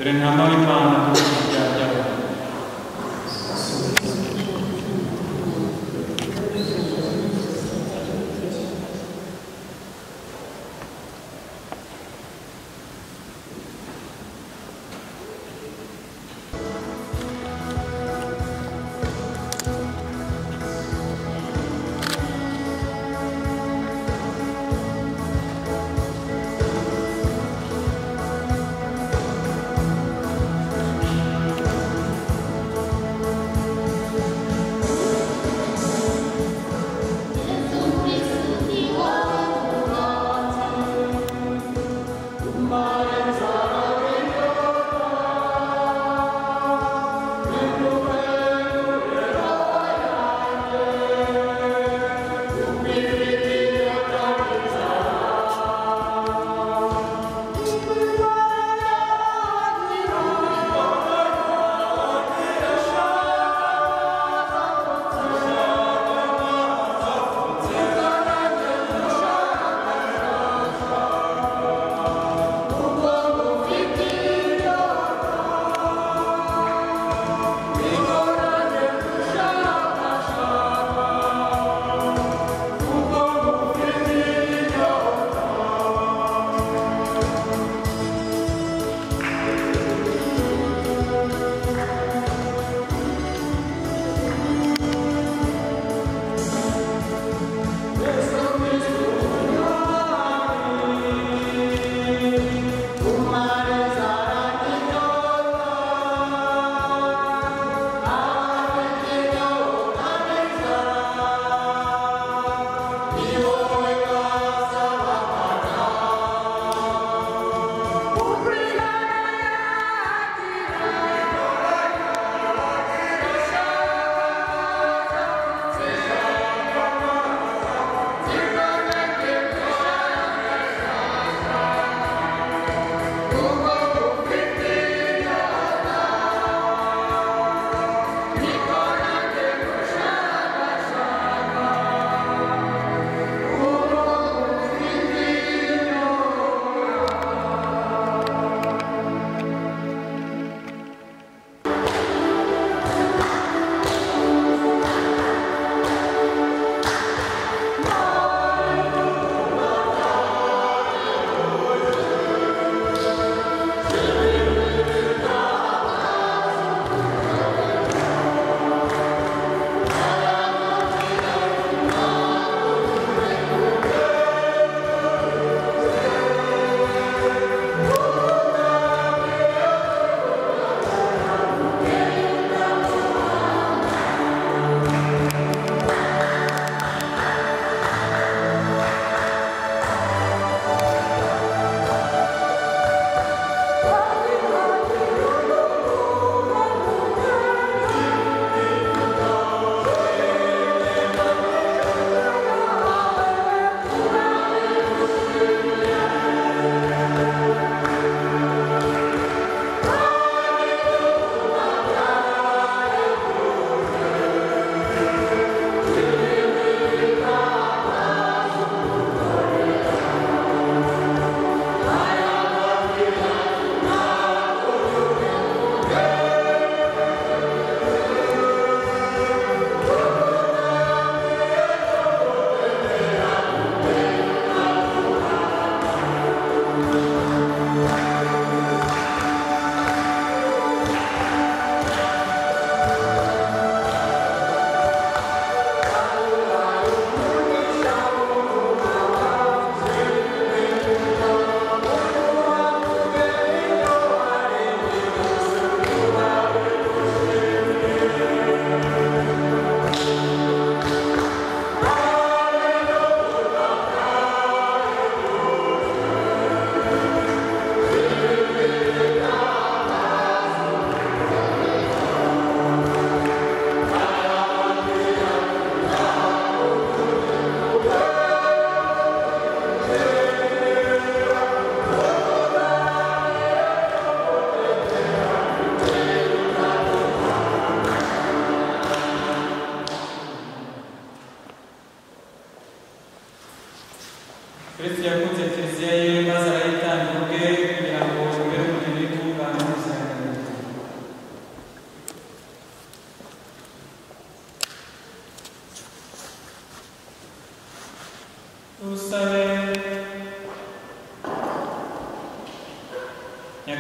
dore ntama w'Imana kuko ibyaha by'abantu.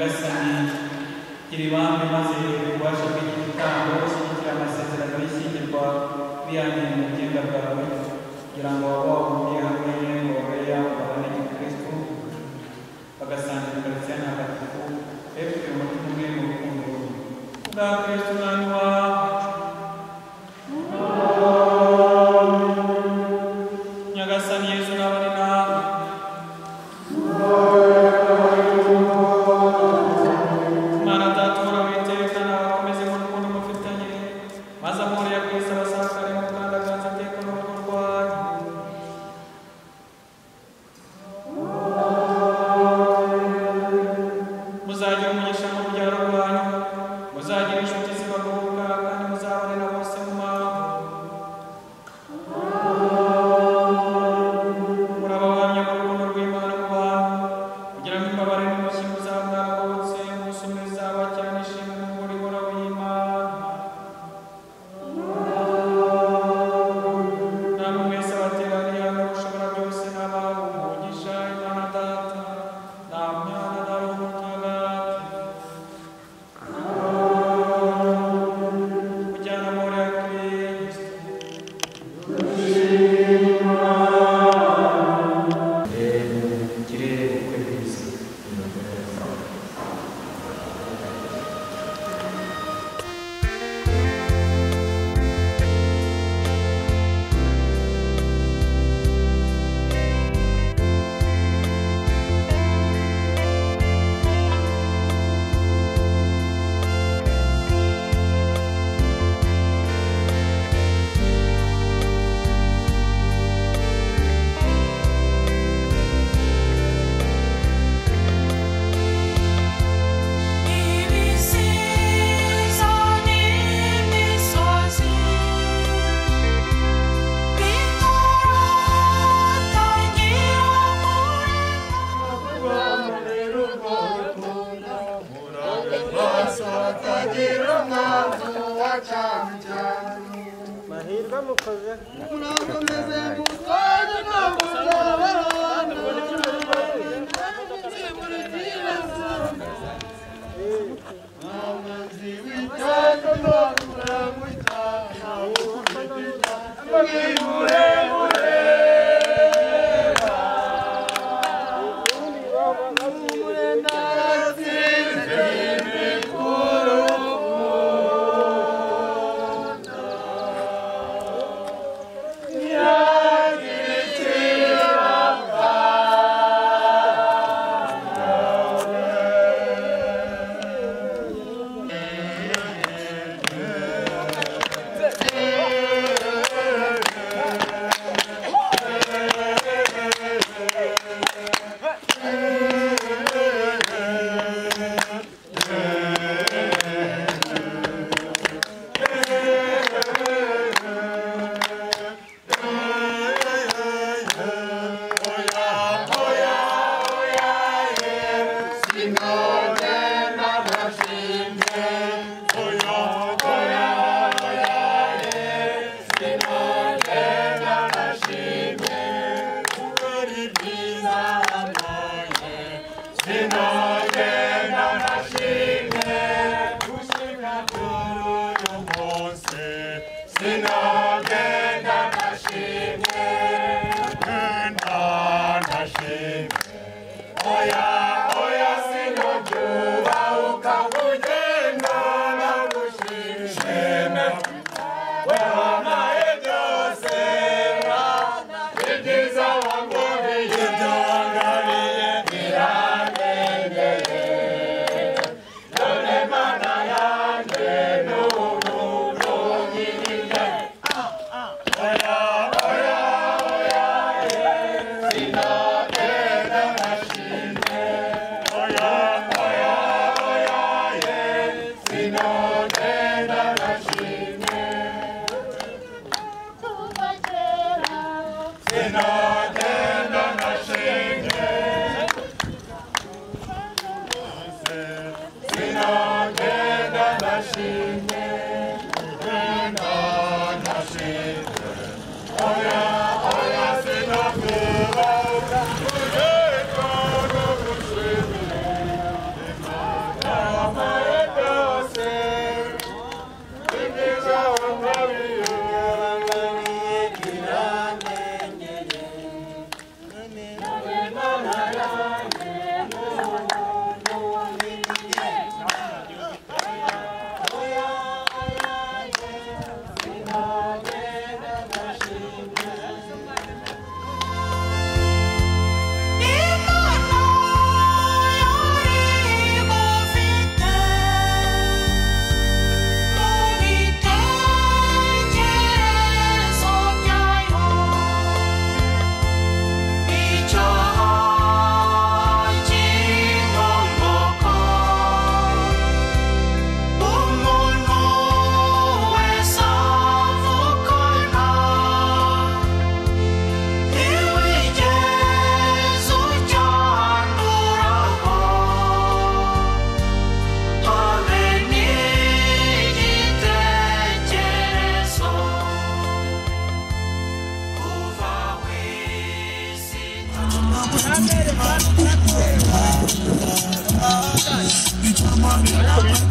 nyagasani gira ibambe maze ububasha bw'iki gitambo ushyigikire amasezerano y'ishyingirwa bihangiye mu bugenda bwawe kugira ngo wabumviye hamwe boroya babane gikristo bagasangira ukarisitiya ntagatifu befite umutima umwe mu rukundo bwa kristo umwami wawe. Nyagasani Yesu n'abari nawe Mana Data uhoraho iteka nabakomeze mu rukundo mufitanye maze amahoro ya Kristo abasakare mu bwandagaza iteka n'urugo rwanyu. Muzagira umugisha mu rubyaro rwanyu, muzagira inshuti zibagoboka kandi muzabane na bose mu mahoro. Murabahamya mu rukundo rw'Imana mu bantu kugira ngo imbabare n'umushyi muzamwagobotse musume zabajyana ishimwe mu ngoro ihoraho y'Imana. Namwe mwese abateraniye hano mushobora byose n'abawe umugisha Imana Data na Mwana na Roho Mutagatifu. Mujyane amahoro ya Kristo. Mahirwe mukoze Yeah.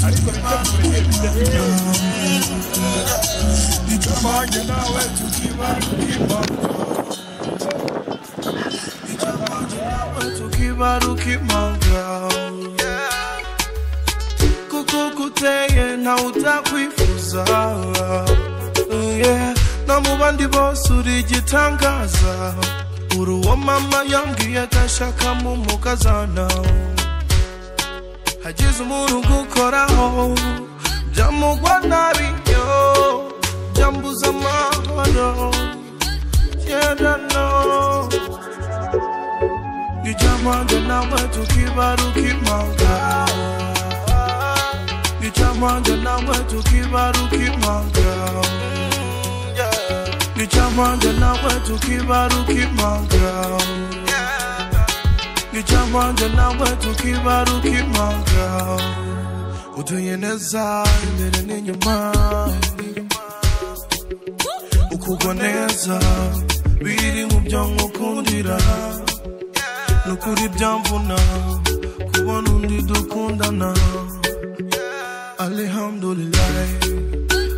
ariko bitegure n'ibyo icamanye nawe tukibaruka impanga kuko kuteye ntawe utakwifuza no mu bandi bose uri igitangaza uri uwo mama yambwiye agashaka mu mukazana hagize umuntu gukoraho byamugwa nabi yo byambuza amahoro yerano Gicamanje nawe tukibaruka impanga Gicamanje nawe tukibaruka impanga Gicamanje nawe tukibaruka impanga Gicamanje nawe tukibaruka impanga Utuye neza imbere n'inyuma Ukugwa neza biri mu byo nkukundira Nukuri byamvuna kubona undi dukundana Alhamdulillah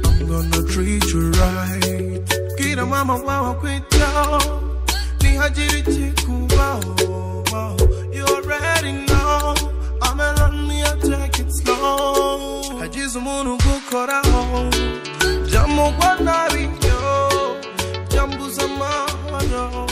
I'm gonna treat you right Kira mama wawe kwitaho Nihagire ikikubaho You already know I'm alone me I take it slow Hagize umuntu gukoraho byamugwa nabi yo byambuza amahoro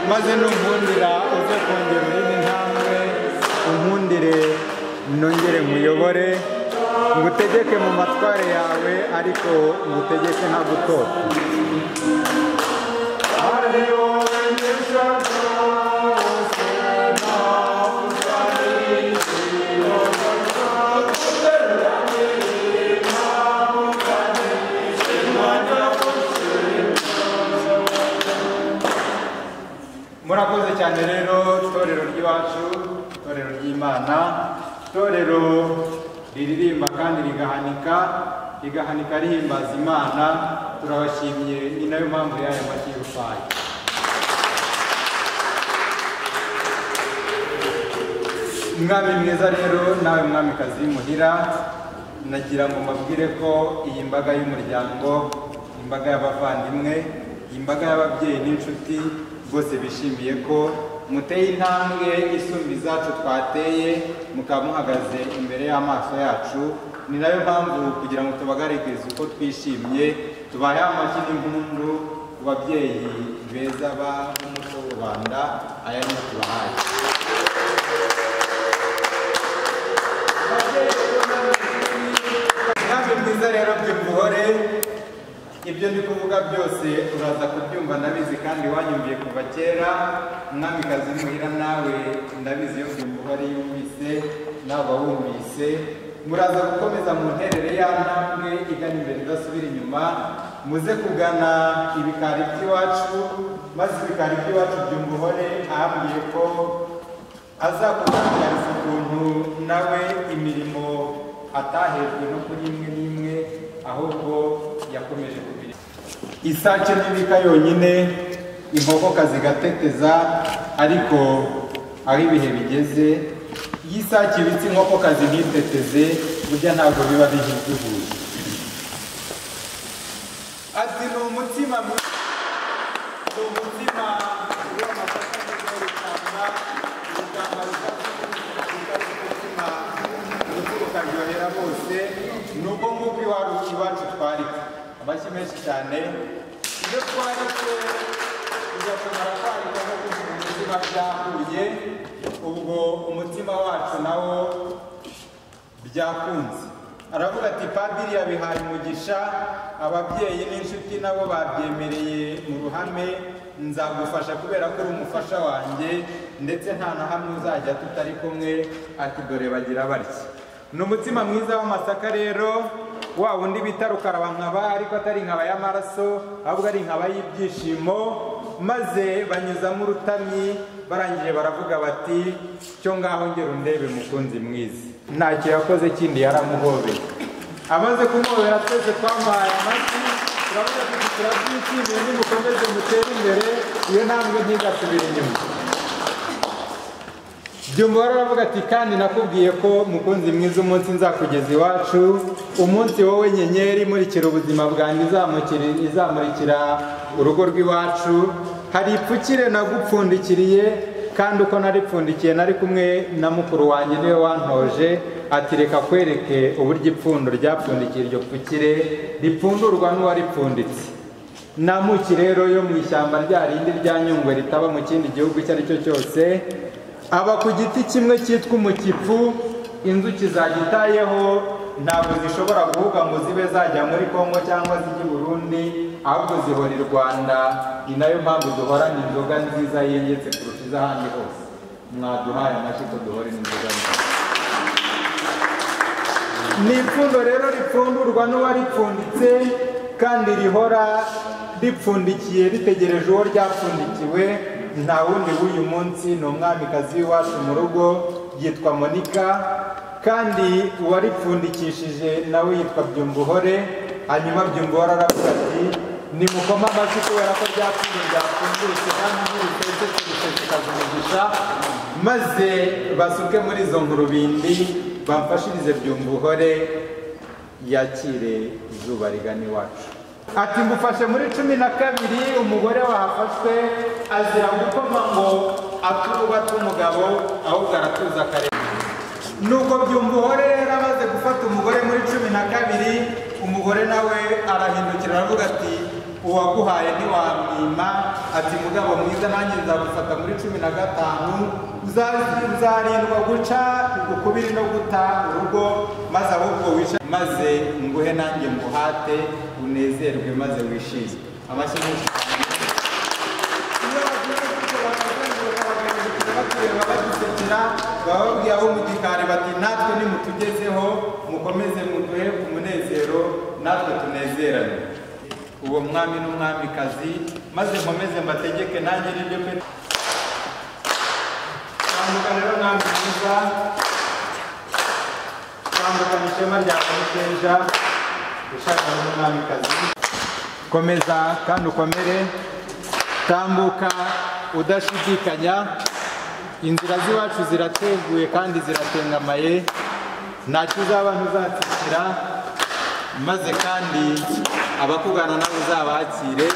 maze nunkundira uze kongera urindi ntambwe unkundire nongere muyobore ngutegeke mu matware yawe ariko ngutegeke nta gutota murakoze cyane rero torero ry'iwacu torero ry'Imana torero riririmba kandi rigahanika rihimbaza Imana turabashimiye ni nayo mpamvu y'aya makirufayi mwami mwiza rero nawe mwamikazi muhira nagira ngo mbabwire ko iyi mbaga y'umuryango imbaga y'abavandimwe imbaga y'ababyeyi n'inshuti bose bishimiye ko muteye intambwe isumba izacu twateye mukaba muhagaze imbere y'amaso yacu ni nayo mpamvu kugira ngo tubagaragarize uko twishimye tubahe amashyi n'impundu ku babyeyi beza b'umuco w'u Rwanda aya niyo tubahaye mwami mwiza rero by'umuhore ibyo ndi kuvuga byose uraza kubyumva ndabizi kandi wanyumviye kuva kera mwamikazi muhira nawe ndabizi iyo by'umuhore yumvise nawe wumvise muraza gukomeza mu nterere y'antambwe igana imbere idasubira inyuma muze kugana ibikari by'iwacu maze ibikari by'iwacu by'umuhore ahambwiye ko azakugaragariza ukuntu nawe imirimo atahejwe no kuri imwe n'imwe ahubwo yakomeje kubiri isake n'ibika yonyine inkokokazi zigateteza ariko aho ibihe bigeze iyo isake ibitse inkokokazi ntiteteze burya ntabwo biba bihuye ati ni umutima ukaryohera bose nubwo nk'uko iwacu twarika amashyi menshi cyane iyo twarike kujya kumara kwarika no kuvuga umutima byahuye ubwo umutima wacu nawo byakunze aravuga ati padiri yabihaye umugisha, ababyeyi n'inshuti nabo babyemereye mu ruhame, nzagufasha kubera ko uri umufasha wanjye, ndetse nta na hamwe uzajya tutari kumwe. Ati dore bagira batya. Ni umutsima mwiza w'amasaka rero, wa wundi bita rukarabankaba, ariko atari inkaba y'amaraso ahubwo ari inkaba y'ibyishimo. Maze banyuzamo urutamyi, barangije baravuga bati cyo ngaho ngera undebe mukunzi mwiza. Ntacyo yakoze kindi, yaramuhobeye. Amaze kumuhobera twese twamuhaye amashyi, turavuga tuti turabyishimiye, nimukomeze mutere imbere, iyo ntambwe ntigasubire inyuma. Byumvuhore aravuga ati kandi nakubwiye ko mukunzi mwiza umunsi nzakugeza iwacu, umunsi wowe nyenyeri imurikira ubuzima bwanjye izamurikira urugo rw'iwacu. Hari ipfukire nagupfundikiriye, kandi uko naripfundikiye nari kumwe na mukuru wanjye niwe wantoje. Ati reka kwereke uburyo ipfundo ryapfundikiye iryo pfukire ripfundurwa n'uwaripfunditse. Namuki rero yo mu ishyamba rya rindi rya Nyungwe ritaba mu kindi gihugu icyo ari cyo cyose, aba ku giti kimwe cyitwa umukipfu. Inzuki zagitayeho ntabwo zishobora guhuga ngo zibe zajya muri Kongo cyangwa zijya i Burundi, ahubwo zihora i Rwanda. Ni nayo mpamvu duhorana inzoga nziza yengetse kurusha iz'ahandi hose. Mwaduhaye amashyi ko duhora inzoga nziza. Ni ipfundo rero ripfundurwa n'uwaripfunditse, kandi rihora ripfundikiye ritegereje uwo ryapfundikiwe. Nta wundi w'uyu munsi ni umwamikazi w'iwacu mu rugo, yitwa Monika, kandi uwaripfundikishije nawe yitwa Byumvuhore. Hanyuma Byumvuhore aravuga ati nimukoma amashyi kubera ko ryapfundo ryapfundutse kandi ntibitetse tubisesekaza umugisha, maze basuke muri izo nkurubindi bamfashirize Byumvuhore yakire izuba rigana iwacu. Ati ngufashe muri 12 umugore wahafashwe azira gukoma ngo atuba tw'umugabo, ahubwo aratuza kare. Nuko Byumvuhore rero amaze gufata umugore muri 12, umugore nawe arahindukira aravuga ati uwaguhaye ntiwamwima. Ati mugabo mwiza, nanjye nzagufata muri 15, uzarindwa guca ukubiri no guta urugo, maze ahubwo wisha, maze nguhe nanjye nguhate unezerwe maze wishime. Amashyi menshi. Bababwiye abo mu gikari bati natwe nimutugezeho mukomeze muduhe ku munezero natwe tunezerane. Uwo mwami n'umwamikazi, maze nkomeze mbategeke nanjye n'ibyo pe. Tambuka rero mwami mwiza, tambuka ishema ryawe n'isheja ushaka n'umwamikazi. Komeza kandi ukomere, tambuka udashidikanya. Inzira z'iwacu zirateguye kandi ziratengamaye, ntacyo uzaba ntuzatsikira. Maze kandi abakugana nabo uzabakire,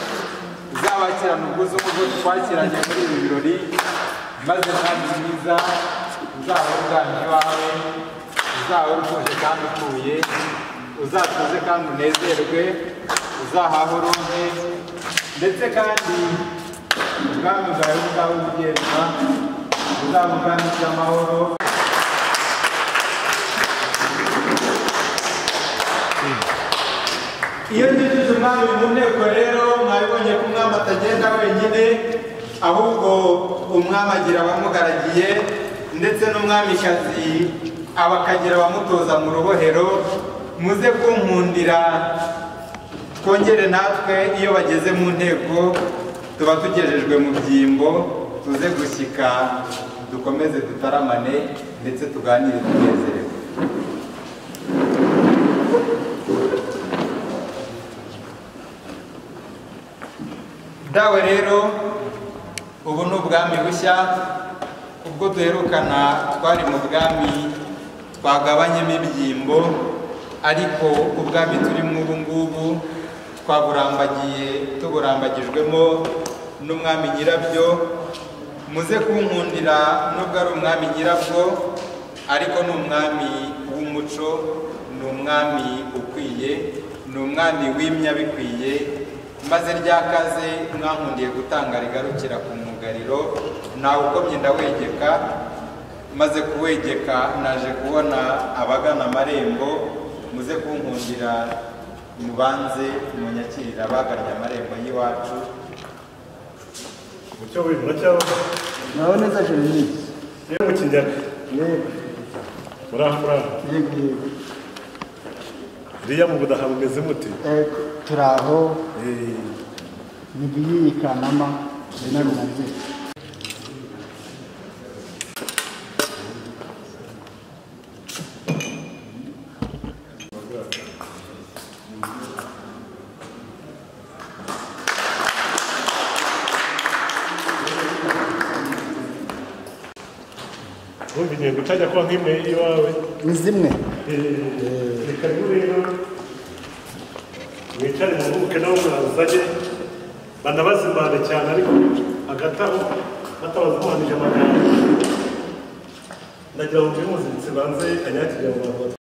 uzabakirana ubwuzu nk'ubwo twakiranye muri ibi birori. Maze kandi mwiza uzahora ugana iwawe, uzahora utuje kandi utuye, uzatuze kandi unezerwe, uzahaha uronke, ndetse kandi ubwami bwawe buzaba bugendwa, uzaba ubwami bw'amahoro. Iyo ngejeje umwami mu nteko rero, mwabibonye ko umwami atagenda wenyine, ahubwo umwami agira abamugaragiye, ndetse n'umwamikazi aba akagira abamutoza mu rubohero. Muze kunkundira twongere natwe iyo bageze mu nteko tuba tugejejwe mu byimbo, tuze gushyika dukomeze dutaramane ndetse tuganire tunezerewe. Dawe rero, ubu ni ubwami bushya. Ubwo duherukana twari mu bwami twagabanyemo ibyimbo, ariko ubwami turimo ubu ngubu twaburambagiye, tuburambagijwemo n'umwami nyirabyo. Muze kunkundira nubwo ari umwami nyirabwo, ariko ni umwami w'umuco, ni umwami ukwiye, ni umwami wimya bikwiye. Maze ryakaze mwankundiye gutanga rigarukira ku mwugariro, nawe ukomye ndawegeka. Maze kuwegeka naje kubona abagana amarembo, muze kunkundira mubanze munyakirira bagannye amarembo y'iwacu. Mucyo wibura cyangwa naho neza Jeremy yewe mu kinyaga yego muraho yego iriya mu budaha bumeze muti turaho nibiyi Kanama binani nabyo Wumva gutajya kwa nk'imwe iwawe ni zimwe reka rero mwicare mu buke nawe murazanye banabazimane cyane ariko hagati aho batabazimanije amagambo ndagira ngo mbimuziritse banze anyakire mu bantu.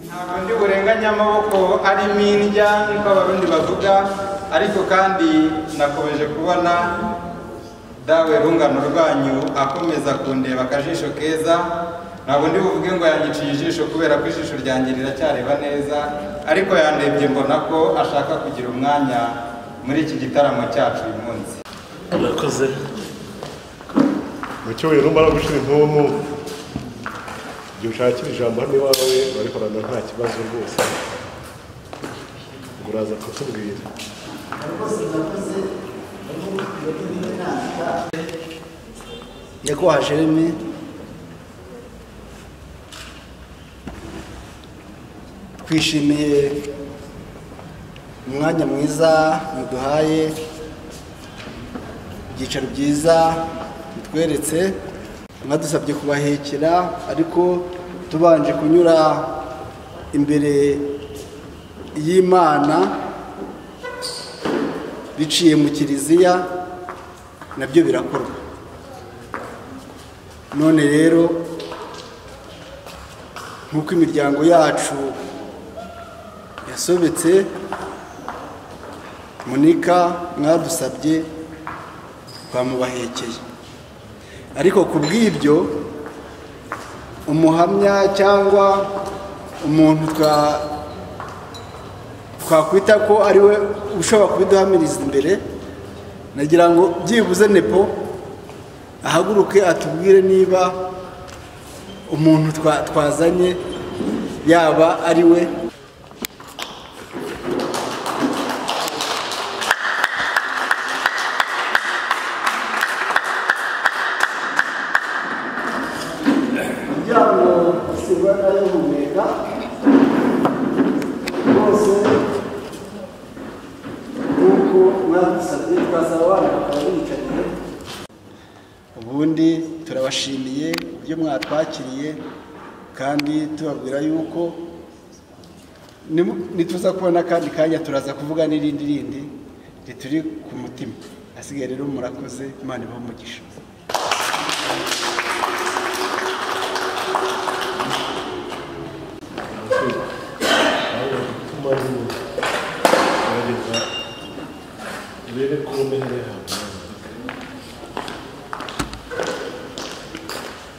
Ntabwo ndi burenganya amaboko arimo indya nk'uko abarundi bavuga, ariko kandi nakomeje kubona dawe rungano rwanyu akomeza kundeba akajisho keza. Ntabwo ndi buvuge ngo yanyiciye ijisho kubera ko ijisho ryanjye riracyareba neza, ariko yandebye mbona ko ashaka kugira umwanya muri iki gitaramo cyacu uyu munsi. Urakoze mucyo rero mbara gushira intumu igihe ushakira ijambo hano iwawe barikorana nta kibazo rwose ngo uraza kutubwira. nyakubahwa Jeremy twishimiye umwanya mwiza muduhaye, ibyicaro byiza bitweretse, mwadusabye kubahekera ariko tubanje kunyura imbere y'Imana biciye mu kiliziya nabyo birakorwa. None rero nk'uko imiryango yacu yasobetse, Monika mwadusabye twamubahekeye, ariko ku bw'ibyo umuhamya cyangwa umuntu twakwita ko ari we ushobora kubiduhamiriza imbere, nagira ngo byibuze Nepo ahaguruke atubwire niba umuntu twazanye yaba ari we. kugira ngo isirwa nayo humeka bose nk'uko mwadusabye twazaba abana bakaba biyicariye. Ubundi turabashimiye ibyo mwatwakiriye kandi tubabwira yuko nituza kubona akandi kanya turaza kuvuga n'irindi rituri ku mutima. Asigaye rero murakoze, Imana ibahe umugisha.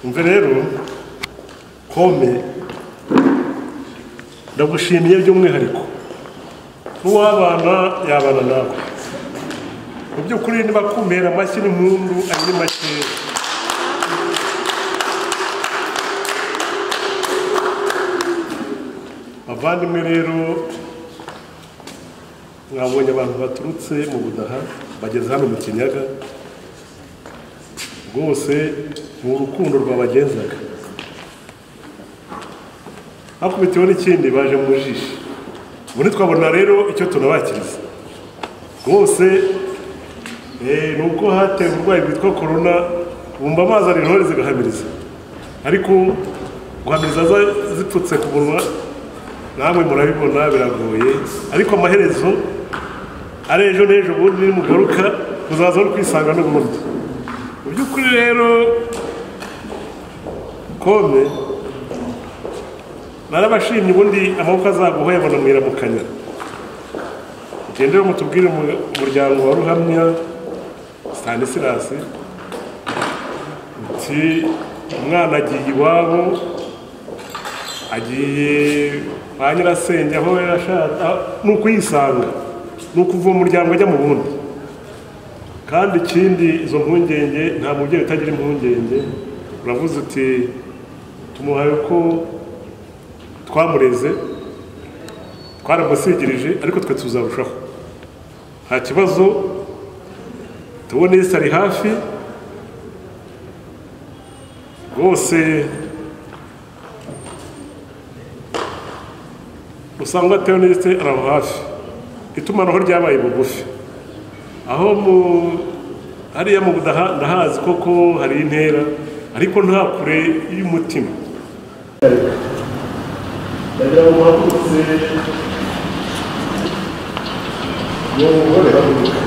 Umve rero Kome ndagushimiye by'umwihariko n'uwabana yabana nawe mu by'ukuri niba kumpera amashyi n'impundu ari ni makeya. Bavandimwe rero mwabonye abantu baturutse mu Budaha bageze hano mu Kinyaga, rwose mu rukundo rwabagenzaga, hakubitiwe n'ikindi baje mu jisho. Ubu ntitwabona rero icyo tunabakiriza rwose. Nubwo hateye uburwayi bwitwa korona, bumva amazi ari intore zigahamiriza, ariko guhamiriza zipfutse ku munwa namwe murabibona biragoye, ariko amaherezo ari ejo n'ejo bundi nimugaruka muzaza no kwisanga n'ubundi. Mu by'ukuri rero kome narabashimye, ubundi amaboko azaguha yabona mwiramukanya. Gendera mutubwire umuryango wa Ruhamya Stanislas uti umwana agiye iwabo, agiye kwa nyirasenge aho yashaka, ni ukuyisanga, ni ukuva mu muryango ajya mu wundi. Kandi ikindi izo mpungenge nta mubyeyi utagira impungenge. Uravuze uti tumuhaye ko twamureze, twaramusigirije, ariko twe tuzarushaho, nta kibazo. Tubone Yesu ari hafi rwose. Usanga atewe neza araho hafi, itumanaho ryabaye bugufi. Aho hariya mu Budaha ndahazi koko hari intera, ariko nta kure y'umutima. Ndagira ngo muhagurutse uwo mugore haguruka.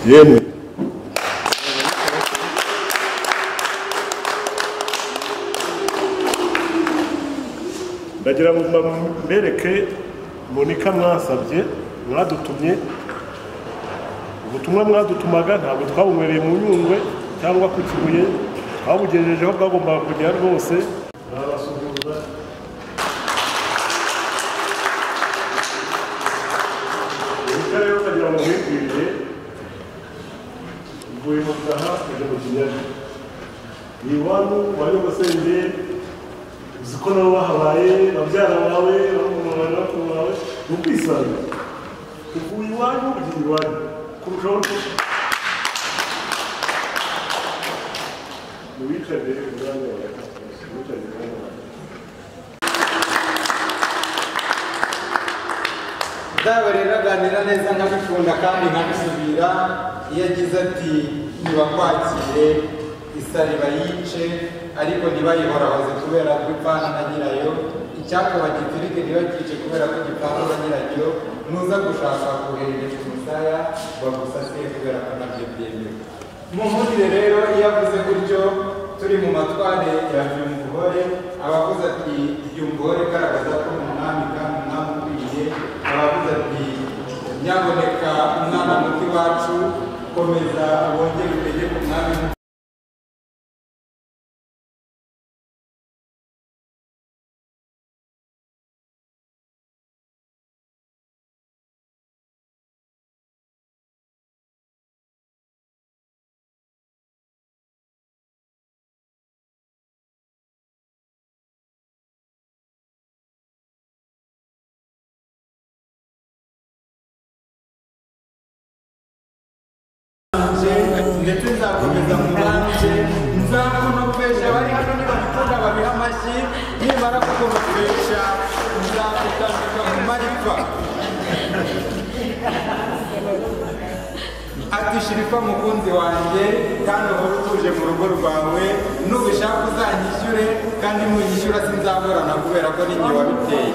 Yemwe ndagira ngo mbereke Monika mwasabye, mwadutumye ubutumwa mwadutumaga, ntabwo twabumwereye mu Nyungwe cyangwa ku Kibuye, twabugejejeho bwagombaga kugera rwose. Nabasuhuza rero ndagira ngo mwibwirire uvuye mu Budaha uje mu Kinyaga, ni iwanyu wa nyogosenge, uzi ko nabo bahabaye, babyara bawe, bakuru bawe, ni ukwisanga. Uvuye iwanyu ugiye iwanyu kurushaho ko mubicaye umwanya wawe, mubicaye umwanya wawe. Dawe rero aganira neza nkabikunda kandi nkabisubira, iyo agize ati nibakwakire isari bayice ariko ntibayihorahoze kubera ko ipfana na nyirayo, icyakaba giturike ntibakice kubera ko gipfana na nyiracyo, nuza gushaka kuhereresha umusaya bagusasiye kubera ko nabyo byemewe. Mumurire rero iyo avuze gutyo, turi mu matware ya Byumvuhore, abavuze ati Byumvuhore garagaza ko umwami kandi umwami ukwiye, abavuze ati nyaboneka umwana muti wacu, komeza wongere utegeke umwami. Ndetse nzakomeza mubanje, nzakunopesha abari hano nibabikunda babiha amashyi, nimara kukunopesha nzakutambika mu marifa. Ati Shirifa mukunzi wanjye, kandi uhora utuje mu rugo rwawe, nubishaka uzanyishyure, kandi nunyishyura sinzaburana kubera ko ni njye wabiteye.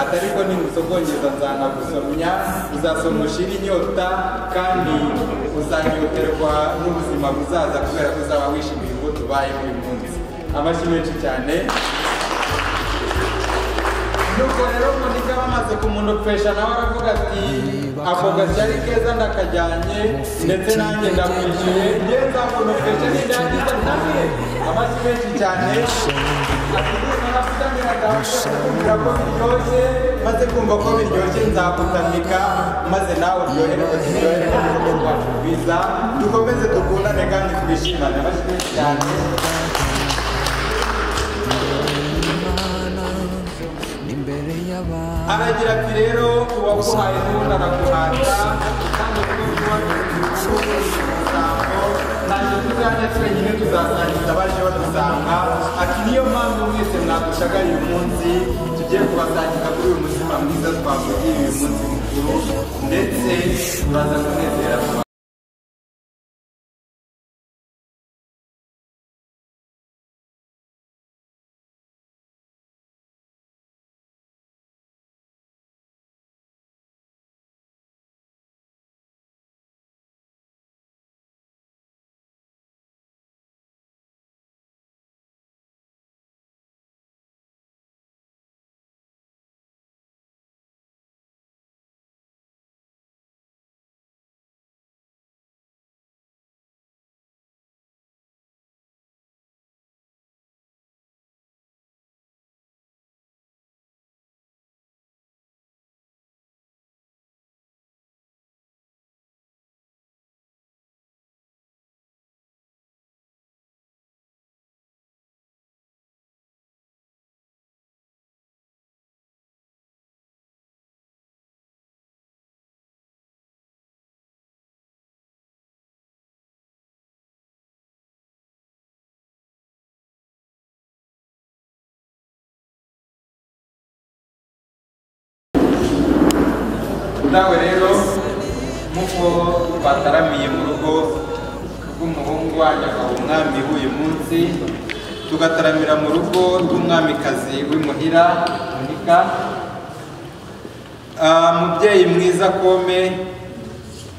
Atariko nimusogongeza nzanagusomya, uzasoma ushira inyota, kandi uzanyoterwa n'ubuzima buzaza kubera ko uzaba wishimiye ubwo tubaye uyu munsi. Amashyi menshi cyane. Nuko rero Monika bamaze kumunopesha nawe aravuga ati ako gashyari keza ndakajyanye ndetse nanjye ndamwishyuye ngenza kunofeshe n'indangiza ntamwe amashyi menshi cyane kumva ko biryoshye maze kumva ko biryoshye nzakutamika maze nawe uryoherwe turyoherwe n'urugo rwacu rwiza dukomeze dukundane kandi twishimane amashyi menshi cyane aragira ati rero uwaguhaye n'ubundi araguhata kandi ntacyo tuzajya twenyine tuzasangiza abaje badusanga ati niyo mpamvu mwese mwadushagaye uyu munsi tugiye kubasangiza kuri uyu mutima mwiza twavugiye uyu munsi mukuru ndetse turaza kunezera nawe rero nk'uko bataramiye mu rugo rw'umuhungu wanyu akaba umwami w'uyu munsi tugataramira mu rugo rw'umwamikazi w'imuhira Monika mubyeyi mwiza Kome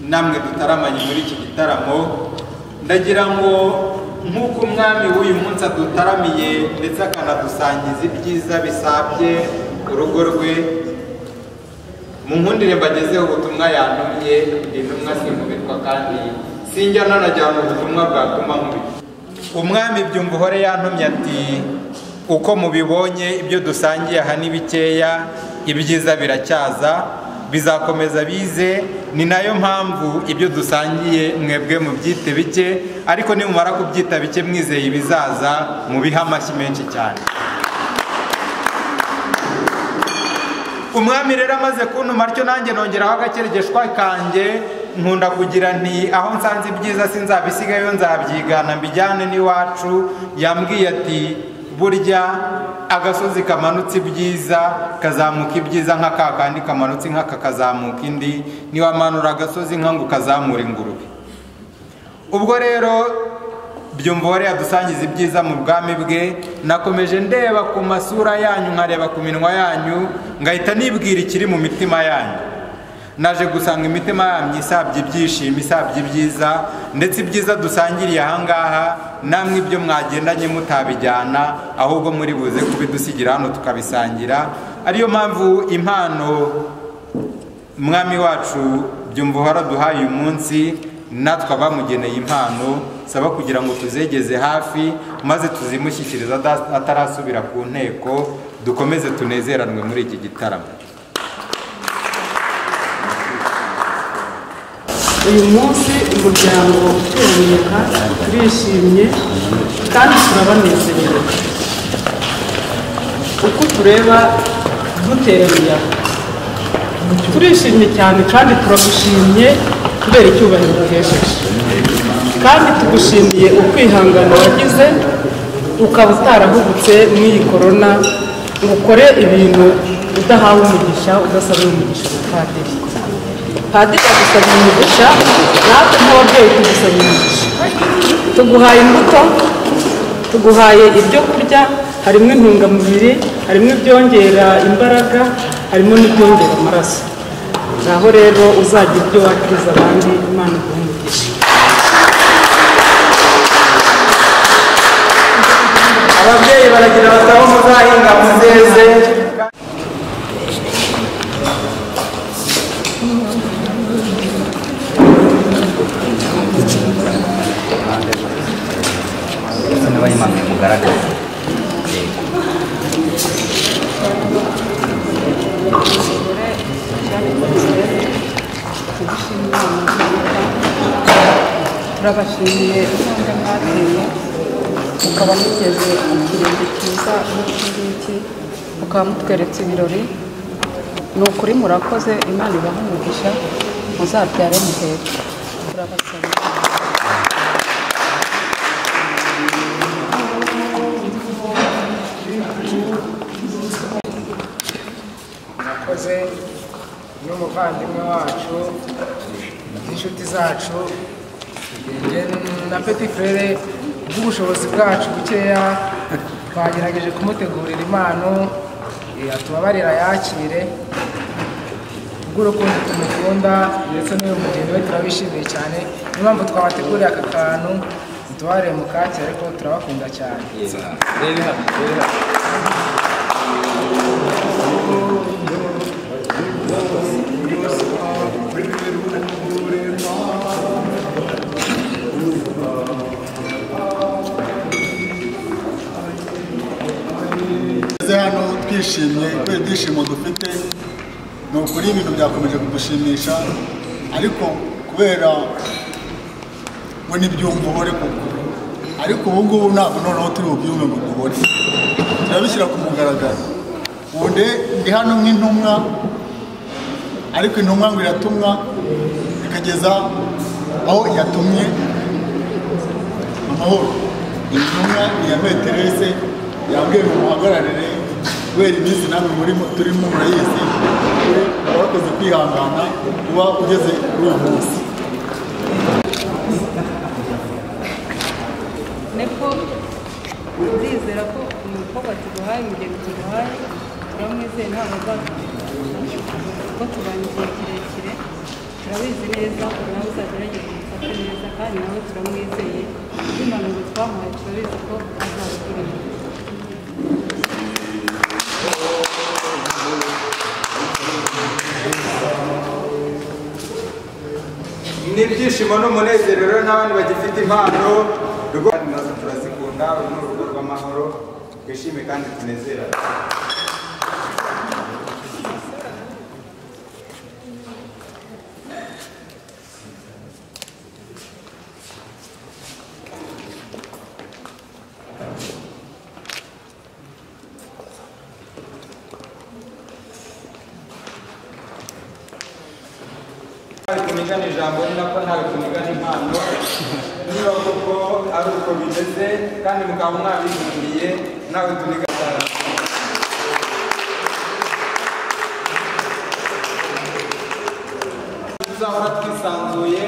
namwe dutaramanye muri iki gitaramo ndagira ngo nk'uko umwami w'uyu munsi adutaramiye ndetse akanadusangiza ibyiza bisabye urugo rwe mu nkundire mbagezeho ubutumwa yantumye intumwa sinkubitwa kandi sinjya nanajyana ubutumwa bwatuma nkubitwa umwami Byumvuhore yantumye ati uko mubibonye ibyo dusangiye aha ni bikeya ibyiza biracyaza bizakomeza bize ni nayo mpamvu ibyo dusangiye mwebwe mubyite bike ariko nimumara kubyita bike mwizeye ibizaza mubihe amashyi menshi cyane umwami rero amaze kuntuma atyo nanjye nongeraho agakeregeshwa kanjye nkunda kugira nti aho nsanze ibyiza sinzabisigayo nzabyigana mbijyane n'iwacu yambwiye ati burya agasozi kamanutse ibyiza kazamuka ibyiza nk'aka kandi kamanutse nk'aka kazamuka indi niwamanura agasozi nk'angu kazamura ingurube ubwo rero Byumvuhore yadusangiza ibyiza mu bwami bwe nakomeje ndeba ku masura yanyu nkareba ku minwa yanyu ngahita nibwira ikiri mu mitima yanyu naje gusanga imitima yanyu isabye ibyishimo isabye ibyiza ndetse ibyiza dusangiriye ahangaha namwe ibyo mwagendanye mutabijyana ahubwo muri buze kubidusigira hano tukabisangira ariyo mpamvu impano mwami wacu Byumvuhore aduhaye uyu munsi natwe abamugeneye impano saba kugira ngo tuzegeze hafi maze tuzimushyikiriza atarasubira ku nteko dukomeze tunezeranwe muri iki gitaramo uyu munsi umuryango uteraniye turishimye kandi turabanezerewe uko tureba duteraniye turishimye cyane kandi turagushimye kubera icyubahiro duhesheje kandi tugushimiye ukwihangana wagize ukaba utarahubutse n'iyi korona ngo ukore ibintu udahawe umugisha udasabye umugisha na padiri padiri agusabye umugisha natwe nk'ababyeyi tugusabye umugisha tuguhaye imbuto tuguhaye ibyo kurya harimo intungamubiri harimo ibyongera imbaraga harimo n'ibyongera amaraso naho rero uzagira ibyo wakiriza abandi Imana iguhe umugisha ababyeyi baragira batabo muzahinga muzeze mugaragaze. turabashimiye intambwe mwateye mukaba mugeze ku kirenge cyiza nk'iki ngiki mukaba mutweretse ibirori ni ukuri murakoze Imana ibaha umugisha muzabyare muhetse turabasaba murakoze n'umuvandimwe wacu n'inshuti zacu na Petit Frere bw'ubushobozi bwacu bukeya twagerageje kumutegurira impano atubabarira yakire bw'urukundo tumukunda ndetse n'uyu mugeni we turabishimiye cyane niyo mpamvu twabateguriye aka kantu tubareye mu kacyi ariko turabakunda cyane. hano twishimye kubera ibyishimo dufite ni ukuri ibintu byakomeje kudushimisha ariko kubera ngo n'ibyumva uhore koko ariko ubu ngubu ntabwo noneho turi bubyumve ngo duhore turabishyira ku mugaragaro ubundi ndi hano nk'intumwa ariko intumwa ngo iratumwa ikageza aho yatumye amahoro intumwa iya Terese yambwiye ngo muhagararire kubera iminsi namwe turimo murayizi warakoze kwihangana kuba ugeze kuri uyu munsi niko turizera ko umukobwa tuguhaye umugeni tuguhaye turamwizeye ntabwo azatugisha kuko tubanye igihe kirekire turabizi neza nawe uzagerageza umufate neza kandi nawe turamwizeye impanuro twamuhaye turabizi ko azabigirira n'ibyishimo n'umunezero rero n'abandi bagifite impano rwose nazo turazikunda uru ni urugo rw'amahoro twishime kandi tunezerane. kunigana ijambo ni nako ntawe kunigana impano niba koko ari uko bimeze kandi mukaba mwabihungiye nawe tunigana tuzahora twisanzuye.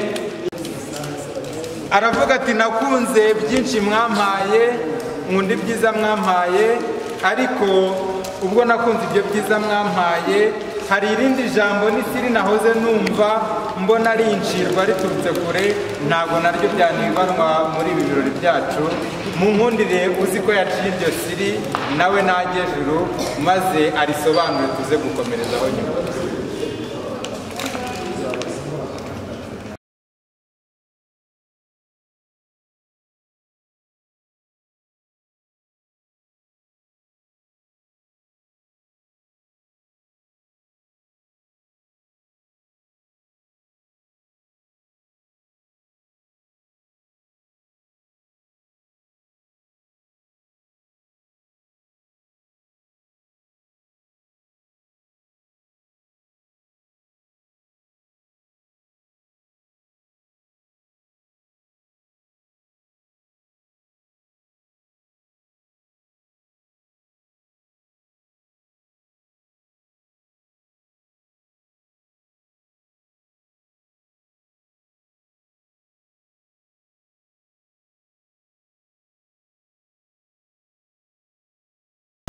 Aravuga ati nakunze byinshi mwampaye nkunda ibyiza mwampaye ariko ubwo nakunze ibyo byiza mwampaye hari irindi jambo n'isiri nahoze numva mbona rincirwa riturutse kure ntabwo naryo byanibanwa muri ibi birori byacu mu nkundire uzi ko yaciye iryo siri nawe najye juru maze arisobanure tuze gukomerezaho nyuma.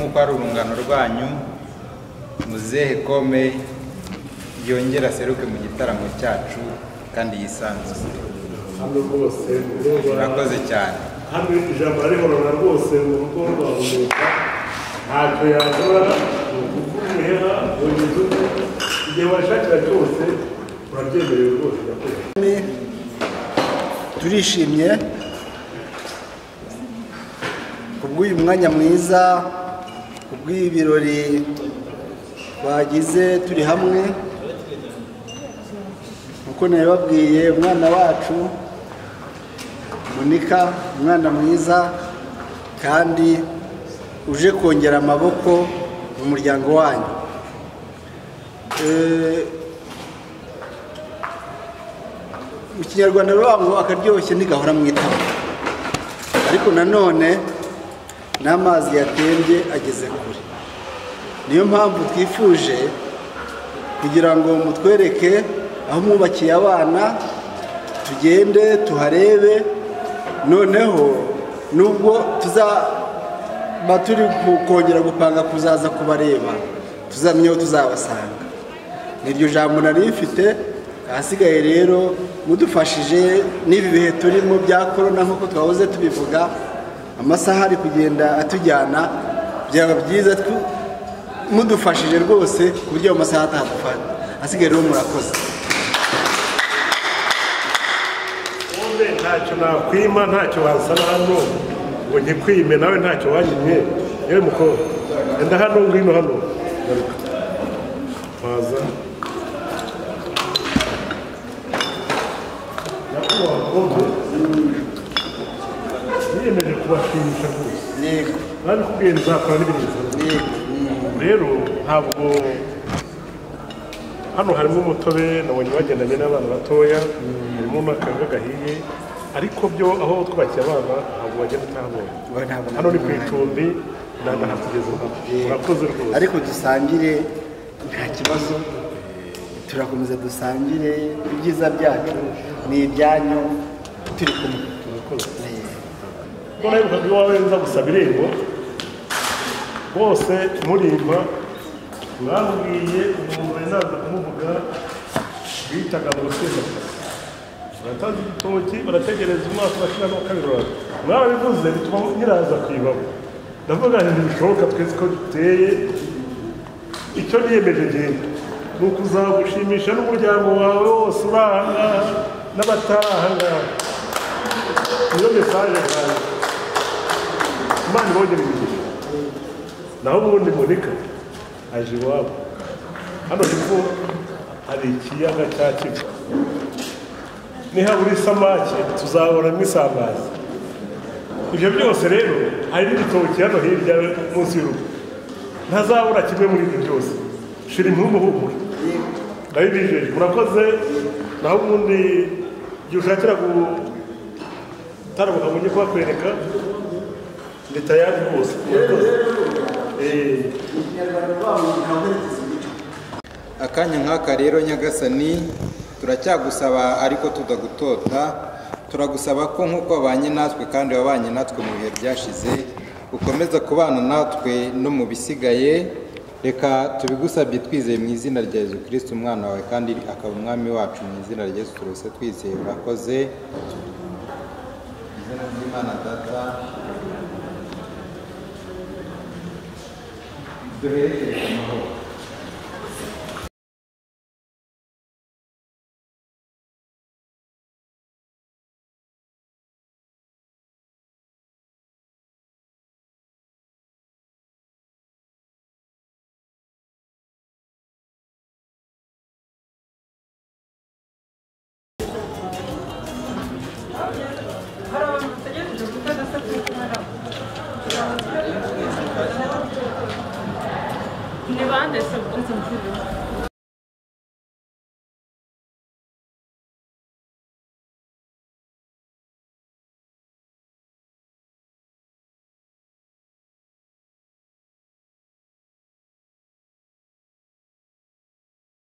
Nk'uko ari urungano rwanyu muzehe Kome yongera aseruke mu gitaramo cyacu kandi yisanzuye. Hano rwose murakoze cyane. Hano ijambo arihorana rwose mu rugo rwahumeka ntacyo yakora ukuvumeha yongeza uko igihe washakira cyose urabyemerewe rwose yakoze. Turishimye kubw'uyu mwanya mwiza, kubw'ibirori twagize turi hamwe. Nkuko nabibabwiye, umwana wacu Monica, umwana mwiza kandi uje kongera amaboko mu muryango wanyu. Mu Kinyarwanda bavuga ngo akaryoshye ntigahora mu itama, ariko nanone n'amazi yatembye ageze kure. Niyo mpamvu twifuje kugira ngo mutwereke aho mwubakiye abana, tugende tuharebe, noneho nubwo tuzaba turi kongera gupanga kuzaza kubareba, tuzamenye aho tuzabasanga. Niryo jambo nari mfite. Ahasigaye rero mudufashije n'ibi bihe turimo bya korona, nk'uko twahoze tubivuga, amasaha ari kugenda atujyana, byaba byiza mudufashije rwose ku buryo ayo masaha atadufata. Ahasigaye rero murakoze. Ntacyo nakwima, ntacyo wasana hano ngo nkikwime, nawe ntacyo wanyimye. Yewe mukobwa, enda hano, ngwino hano, garuka waza. Niyemeje kubashimisha rwose, kandi kubwiye nzakora n'ibintu. Rero ntabwo hano harimo umutobe, nabonye bagendanye n'abana batoya, harimo n'akanga gahiye, ariko byo aho twubakiye abana ntabwo bagenda utahabonye. Hano ni ku icumbi, ndanahakugeza ubu. Murakoze rwose. Ariko dusangire, nta kibazo, turakomeza dusangire. Ibyiza byacu ni ibyanyu, turi kumwe. Ko nabibukaga iwawe nza gusaba irembo, bose murimba mwambwiye umuntu wari naza kumuvuga bitaga mu rusenda. Baratanze igitoki, barategereza umwaka urashira n'uwa kabiri uraza. Mwabivuze bituma nyiraza kwibabo. Ndavuga nti ntibishoboka, twese ko duteye. Icyo niyemeje ngenda ni ukuzagushimisha n'umuryango wawe wose uri aha ngaha n'abatari aha ngaha. Niyo mesaje zanjye. Imana ibongere imigisha. Naho ubundi Monica aje iwabo. Hano hepfo hari ikiyaga cya Kivu. Nihabura isamake tuzabonamo isambaza. Ibyo byose rero hari n'ibitoki hano hirya munsi y'urugo. Ntazabura kimwe muri ibyo byose. Shira impumuhumure. Ndabibijeje. Murakoze. Naho ubundi igihe ushakira gutarabuka ngo njye kubakwereka, ni tayari rwose. Murakoze. Akanya nk'aka rero Nyagasani turacyagusaba, ariko tudagutota. Turagusaba ko nk'uko wabanye natwe kandi wabanye natwe mu bihe byashize, ukomeza kubana natwe no mu bisigaye. Reka tubigusabye twizeye mu izina rya Yesu Kristo umwana wawe kandi akaba umwami wacu. Mu izina rya Yesu turose twizeye. Urakoze. Izina ry'Imana Data, duherekeje amahoro.